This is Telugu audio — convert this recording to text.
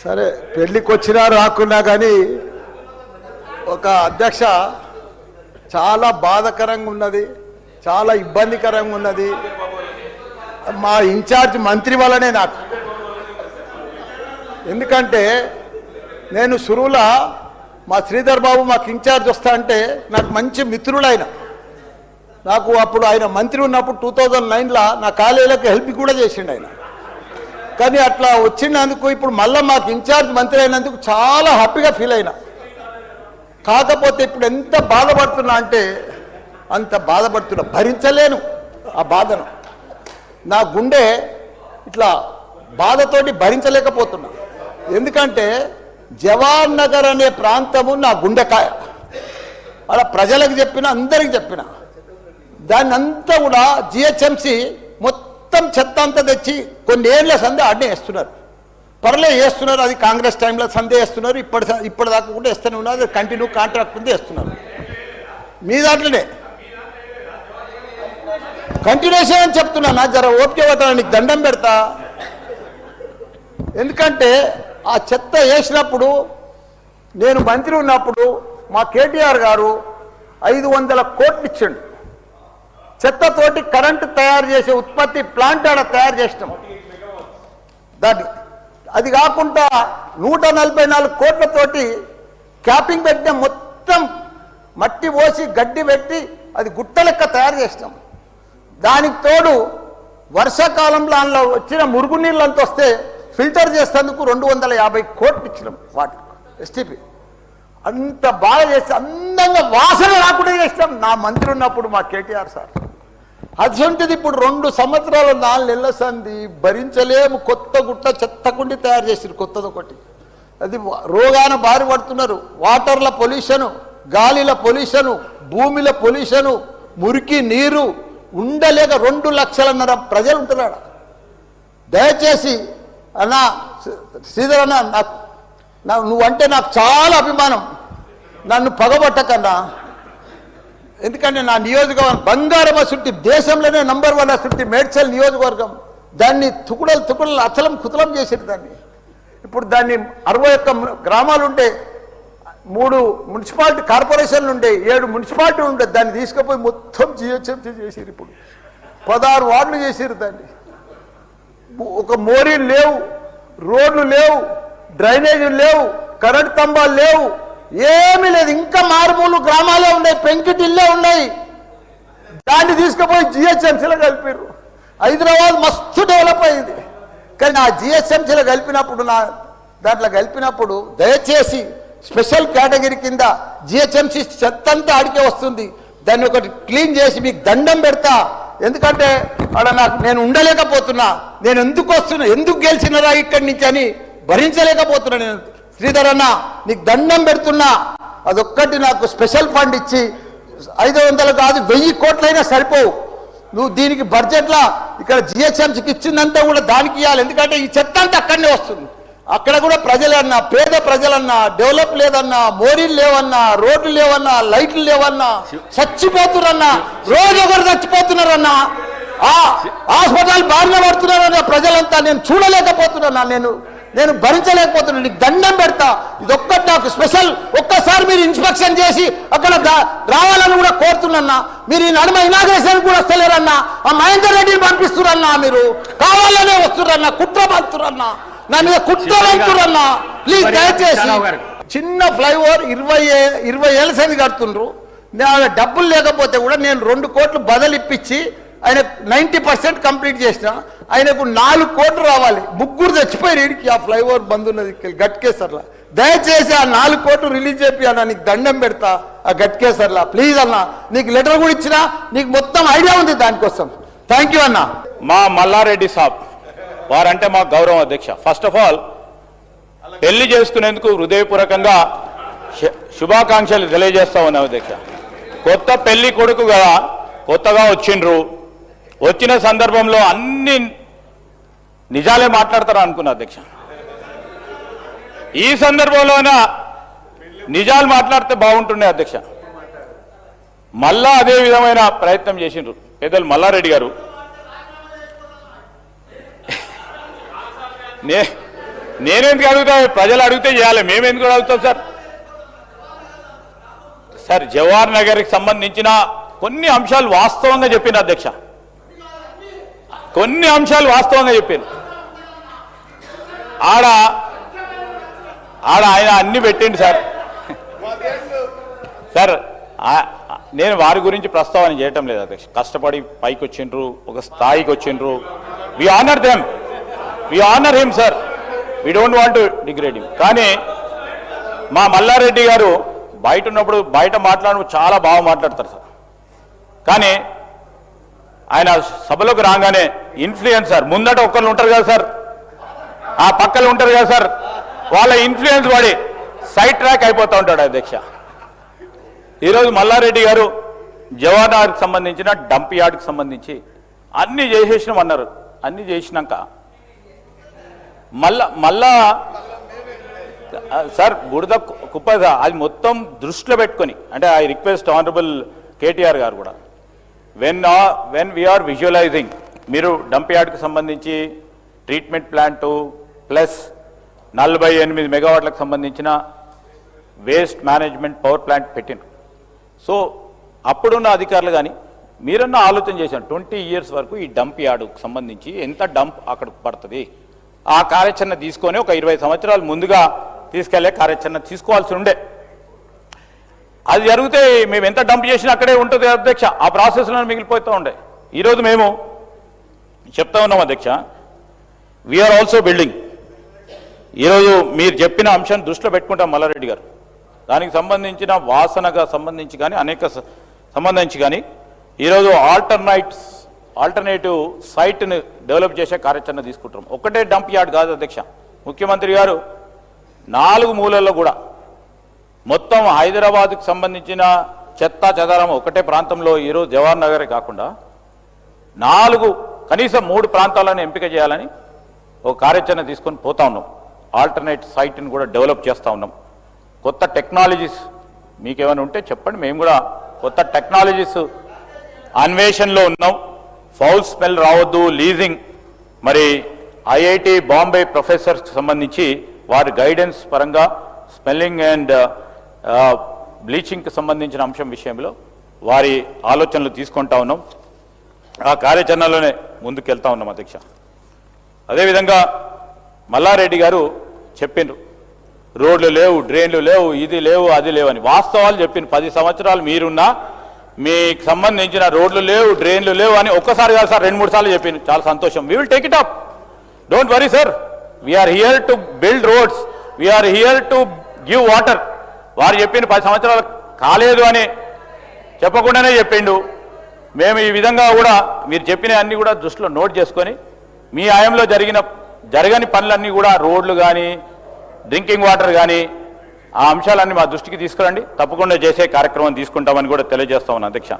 సరే పెళ్ళికి వచ్చినా రాకున్నా కానీ ఒక అధ్యక్ష చాలా బాధాకరంగా ఉన్నది, చాలా ఇబ్బందికరంగా ఉన్నది. మా ఇన్ఛార్జ్ మంత్రి వల్లనే నాకు. ఎందుకంటే నేను సురువుల మా శ్రీధర్ బాబు మాకు ఇన్ఛార్జ్ వస్తా అంటే నాకు మంచి మిత్రుడు ఆయన. నాకు అప్పుడు ఆయన మంత్రి ఉన్నప్పుడు 2009లో నా కాలేజీలకు హెల్ప్ కూడా చేసిండు ఆయన. కానీ అట్లా వచ్చినందుకు ఇప్పుడు మళ్ళీ మాకు ఇన్ఛార్జ్ మంత్రి అయినందుకు చాలా హ్యాపీగా ఫీల్ అయినా. కాకపోతే ఇప్పుడు ఎంత బాధపడుతున్నా అంటే అంత బాధపడుతున్నా, భరించలేను ఆ బాధను. నా గుండె ఇట్లా బాధతోటి భరించలేకపోతున్నా. ఎందుకంటే జవహర్ నగర్ అనే ప్రాంతము నా గుండెకాయ. అలా ప్రజలకు చెప్పిన, అందరికి చెప్పిన, దాన్ని అంతా కూడా జిహెచ్ఎంసి మొత్తం చెత్త అంతా తెచ్చి కొన్ని ఏళ్ళ సందే ఆడనే వేస్తున్నారు. పర్లే వేస్తున్నారు, అది కాంగ్రెస్ టైంలో సందే వేస్తున్నారు, ఇప్పటిదాకా కూడా వేస్తూనే ఉన్నారు. అది కంటిన్యూ కాంట్రాక్ట్ ఉంది వేస్తున్నారు. మీ దాంట్లోనే కంటిన్యూషన్ అని చెప్తున్నా. నా జర ఓపిక పడతా, నీకు దండం పెడతా. ఎందుకంటే ఆ చెత్త వేసినప్పుడు నేను మంత్రి ఉన్నప్పుడు మా కేటీఆర్ గారు 500 కోట్లు ఇచ్చిండు. చెత్తతోటి కరెంటు తయారు చేసే ఉత్పత్తి ప్లాంట్ ఆడ తయారు చేసినాం. దాన్ని అది కాకుండా 144 కోట్లతోటి క్యాపింగ్ పెట్టిన, మొత్తం మట్టి పోసి గడ్డి పెట్టి అది గుట్ట లెక్క తయారు చేసినాం. దానికి తోడు వర్షాకాలంలో అందులో వచ్చిన మురుగునీళ్ళు అంత వస్తే ఫిల్టర్ చేసేందుకు 250 కోట్లు ఇచ్చినాం వాటికి ఎస్టీపీ. అంత బాగా చేస్తే అందంగా వాసన రాకుండా చేసినాం నా మంత్రి ఉన్నప్పుడు మా కేటీఆర్ సార్. అటువంటిది ఇప్పుడు 2 సంవత్సరాలు 4 నెలల సంది భరించలేము. కొత్త గుట్ట చెత్తకుండి తయారు చేసారు కొత్తది ఒకటి. అది రోగాన బారి పడుతున్నారు. వాటర్ల పొల్యూషను, గాలిల పొల్యూషను, భూమిల పొల్యూషను, మురికి నీరు ఉండలేక 2 లక్షలన్నర ప్రజలు ఉంటున్నాడు. దయచేసి అన్నా శ్రీధర్ అన్న, నువ్వంటే నాకు చాలా అభిమానం, నన్ను పగబట్టకన్నా. ఎందుకంటే నా నియోజకవర్గం బంగారం అసుంటి, దేశంలోనే నంబర్ 1 అసుంటి మేడ్చల్ నియోజకవర్గం. దాన్ని తుకుడలు అచలం కుతలం చేసేది దాన్ని. ఇప్పుడు దాన్ని 61 గ్రామాలు ఉండే, 3 మున్సిపాలిటీ కార్పొరేషన్లు ఉండే, 7 మున్సిపాలిటీలు ఉండే. దాన్ని తీసుకుపోయి మొత్తం జిహెచ్ఎంసీ చేసారు. ఇప్పుడు 16 వార్డులు చేసారు దాన్ని. ఒక మోరీలు లేవు, రోడ్లు లేవు, డ్రైనేజీలు లేవు, కరెంట్ స్తంభాలు లేవు, ఏమీ లేదు. ఇంకా మారుమూలు గ్రామాలే ఉన్నాయి, పెంకిటిల్లే ఉన్నాయి. దాన్ని తీసుకుపోయి జిహెచ్ఎంసీలో కలిపారు. హైదరాబాద్ మస్తు డెవలప్ అయింది. కానీ ఆ జిహెచ్ఎంసీలో కలిపినప్పుడు, దాంట్లో కలిపినప్పుడు దయచేసి స్పెషల్ కేటగిరీ కింద జిహెచ్ఎంసీ చెత్తంతా ఆడికే వస్తుంది. దాన్ని ఒకటి క్లీన్ చేసి మీకు దండం పెడతా. ఎందుకంటే అక్కడ నేను ఉండలేకపోతున్నా. నేను ఎందుకు వస్తున్నా, ఎందుకు గెలిచినరా ఇక్కడి నుంచి అని భరించలేకపోతున్నా. నేను శ్రీధర్ అన్న నీకు దండం పెడుతున్నా. అదొక్కటి నాకు స్పెషల్ ఫండ్ ఇచ్చి 500 కాదు 1000 కోట్లైనా సరిపోవు. నువ్వు దీనికి బడ్జెట్లో ఇక్కడ జిహెచ్ఎంసీకి ఇచ్చిందంతా కూడా దానికి ఇవ్వాలి. ఎందుకంటే ఈ చెత్త అంతా అక్కడనే వస్తుంది. అక్కడ కూడా ప్రజలన్నా, పేద ప్రజలన్నా, డెవలప్ లేదన్నా, మోరీలు లేవన్నా, రోడ్లు లేవన్నా, లైట్లు లేవన్నా, చచ్చిపోతున్నారన్నా, రోజు ఒకరు చచ్చిపోతున్నారన్నా, హాస్పిటల్ బారిన పడుతున్నారన్నా ప్రజలంతా. నేను చూడలేకపోతున్నా, నేను భరించలేకపోతున్నా. నీకు దండం పెడతా. ఇదొక్కటి నాకు స్పెషల్. ఒక్కసారి మీరు ఇన్స్పెక్షన్ చేసి అక్కడ రావాలని కూడా కోరుతున్నా. మీరు ఈ నడుమ ఇనాగ్రేషన్ కూడా వస్తలేరన్నా. ఆ మహేందర్ రెడ్డిని పంపిస్తురన్నా. మీరు కావాలనే వస్తురన్నా, కుట్ర పడుతురన్నా, నా మీద కుట్ర పడుతురన్నా. ప్లీజ్ దయచేసి. చిన్న ఫ్లైఓవర్ 20 ఏళ్ళ సంది కడుతుండ్రు. డబ్బులు లేకపోతే కూడా నేను 2 కోట్లు బదలిప్పించి ఆయన 90% కంప్లీట్ చేసిన. ఆయనకు 4 కోట్లు రావాలి. 3 చచ్చిపోయారు. వీడికి ఆ ఫ్లైఓవర్ బంద్ ఉన్నది గట్కేసర్లా. దయచేసి ఆ 4 కోట్లు రిలీజ్ చేపి అన్న, నీకు దండం పెడతా. ఆ గట్కేసర్లా ప్లీజ్ అన్న. నీకు లెటర్ కూడా ఇచ్చినా, నీకు మొత్తం ఐడియా ఉంది దానికోసం. థ్యాంక్ యూ అన్న. మా మల్లారెడ్డి సాబ్ వారంటే మా గౌరవం అధ్యక్ష. ఫస్ట్ ఆఫ్ ఆల్ పెళ్లి చేసుకునేందుకు హృదయపూర్వకంగా శుభాకాంక్షలు తెలియజేస్తా ఉన్నాం అధ్యక్ష. కొత్త పెళ్లి కొడుకు కదా, కొత్తగా వచ్చిండ్రు. వచ్చిన సందర్భంలో అన్ని నిజాలే మాట్లాడతారా అనుకున్నా అధ్యక్ష. ఈ సందర్భంలోన నిజాలు మాట్లాడితే బాగుంటుండే అధ్యక్ష. మళ్ళా అదే విధమైన ప్రయత్నం చేసిండ్రు పెద్దలు మల్లారెడ్డి గారు. నేనెందుకు అడుగుతా? ప్రజలు అడిగితే చేయాలి, మేమెందుకు అడుగుతాం సార్? సార్ జవహర్ నగర్కి సంబంధించిన కొన్ని అంశాలు వాస్తవంగా చెప్పిన అధ్యక్ష, కొన్ని అంశాలు వాస్తవంగా చెప్పాను. ఆడ ఆయన అన్ని పెట్టిండు సార్. సార్ నేను వారి గురించి ప్రస్తావన చేయటం లేదు అధ్యక్ష. కష్టపడి పైకి వచ్చిండ్రు, ఒక స్థాయికి వచ్చిండ్రు. We honour them, we honour him sir, we don't want to degrade him. కానీ మా మల్లారెడ్డి గారు బయట ఉన్నప్పుడు బయట మాట్లాడినప్పుడు చాలా బాగా మాట్లాడతారు సార్. కానీ ఆయన సభలోకి రాగానే ఇన్ఫ్లుయెన్సర్ ముందట ఒక్కళ్ళు ఉంటారు కదా సార్, ఆ పక్కలు ఉంటారు కదా సార్, వాళ్ళ ఇన్ఫ్లుయెన్స్ పడి సైడ్ ట్రాక్ అయిపోతూ ఉంటాడు అధ్యక్ష. ఈరోజు మల్లారెడ్డి గారు జవహర్ నగర్కి సంబంధించిన డంప్ యార్డ్కి సంబంధించి అన్నీ చేసేసినామన్నారు. అన్నీ చేసినాక మళ్ళా సార్ బుడద కుప్ప అది మొత్తం దృష్టిలో పెట్టుకొని, అంటే ఐ రిక్వెస్ట్ ఆనరబుల్ కేటీఆర్ గారు కూడా, వెన్ వీఆర్ విజువలైజింగ్, మీరు డంప్ యార్డ్కి సంబంధించి ట్రీట్మెంట్ ప్లాంటు ప్లస్ 48 మెగావాట్లకు సంబంధించిన వేస్ట్ మేనేజ్మెంట్ పవర్ ప్లాంట్ పెట్టిన. సో అప్పుడున్న అధికారులు కానీ మీరన్నా ఆలోచన చేశాను, 20 years వరకు ఈ డంప్ యార్డుకు సంబంధించి ఎంత డంప్ అక్కడికి పడుతుంది, ఆ కార్యాచరణ తీసుకొని ఒక 20 సంవత్సరాలు ముందుగా తీసుకెళ్లే కార్యాచరణ తీసుకోవాల్సి ఉండే. అది జరిగితే మేము ఎంత డంప్ చేసినా అక్కడే ఉంటుంది అధ్యక్ష, ఆ ప్రాసెస్లో మిగిలిపోతూ ఉండే. ఈరోజు మేము చెప్తా ఉన్నాం అధ్యక్ష, వీఆర్ ఆల్సో బిల్డింగ్. ఈరోజు మీరు చెప్పిన అంశాన్ని దృష్టిలో పెట్టుకుంటాం మల్లారెడ్డి గారు, దానికి సంబంధించిన వాసనగా సంబంధించి కానీ అనేక సంబంధించి కానీ ఈరోజు ఆల్టర్నేటివ్ సైట్ని డెవలప్ చేసే కార్యాచరణ తీసుకుంటాం. ఒకటే డంప్ యార్డ్ కాదు అధ్యక్ష, ముఖ్యమంత్రి గారు 4 మూలల్లో కూడా మొత్తం హైదరాబాద్కు సంబంధించిన చెత్తా చెదారం ఒకటే ప్రాంతంలో ఈరోజు జవహర్ నగరే కాకుండా కనీసం 3 ప్రాంతాలను ఎంపిక చేయాలని ఒక కార్యాచరణ తీసుకొని పోతా ఉన్నాం. ఆల్టర్నేట్ సైట్ని కూడా డెవలప్ చేస్తూ ఉన్నాం. కొత్త టెక్నాలజీస్ మీకేమైనా ఉంటే చెప్పండి, మేము కూడా కొత్త టెక్నాలజీస్ అన్వేషణలో ఉన్నాం. ఫౌల్ స్మెల్ రావద్దు, లీజింగ్, మరి ఐఐటి బాంబే ప్రొఫెసర్స్కి సంబంధించి వారి గైడెన్స్ పరంగా స్మెల్లింగ్ అండ్ బ్లీచింగ్కి సంబంధించిన అంశం విషయంలో వారి ఆలోచనలు తీసుకుంటా ఉన్నాం. ఆ కార్యాచరణలోనే ముందుకెళ్తా ఉన్నాం అధ్యక్ష. అదేవిధంగా మల్లారెడ్డి గారు చెప్పిండ్రు, రోడ్లు లేవు, డ్రైన్లు లేవు, ఇది లేవు, అది లేవని. వాస్తవాలు చెప్పిండ్రు. 10 సంవత్సరాలు మీరున్నా మీకు సంబంధించిన రోడ్లు లేవు, డ్రైన్లు లేవు అని ఒక్కసారి కాదు సార్, 2-3 సార్లు చెప్పిండ్రు. చాలా సంతోషం. We will take it up, don't worry sir, we're here to build roads, we're here to give water. వారు చెప్పిన 10 సంవత్సరాలు కాలేదు అని చెప్పకుండానే చెప్పిండు. మేము ఈ విధంగా కూడా మీరు చెప్పిన అన్ని కూడా దృష్టిలో నోట్ చేసుకొని మీ హయాంలో జరగని పనులన్నీ కూడా, రోడ్లు కానీ డ్రింకింగ్ వాటర్ కానీ, ఆ అంశాలన్నీ మా దృష్టికి తీసుకురండి, తప్పకుండా చేసే కార్యక్రమం తీసుకుంటామని కూడా తెలియజేస్తా ఉన్నాను అధ్యక్ష.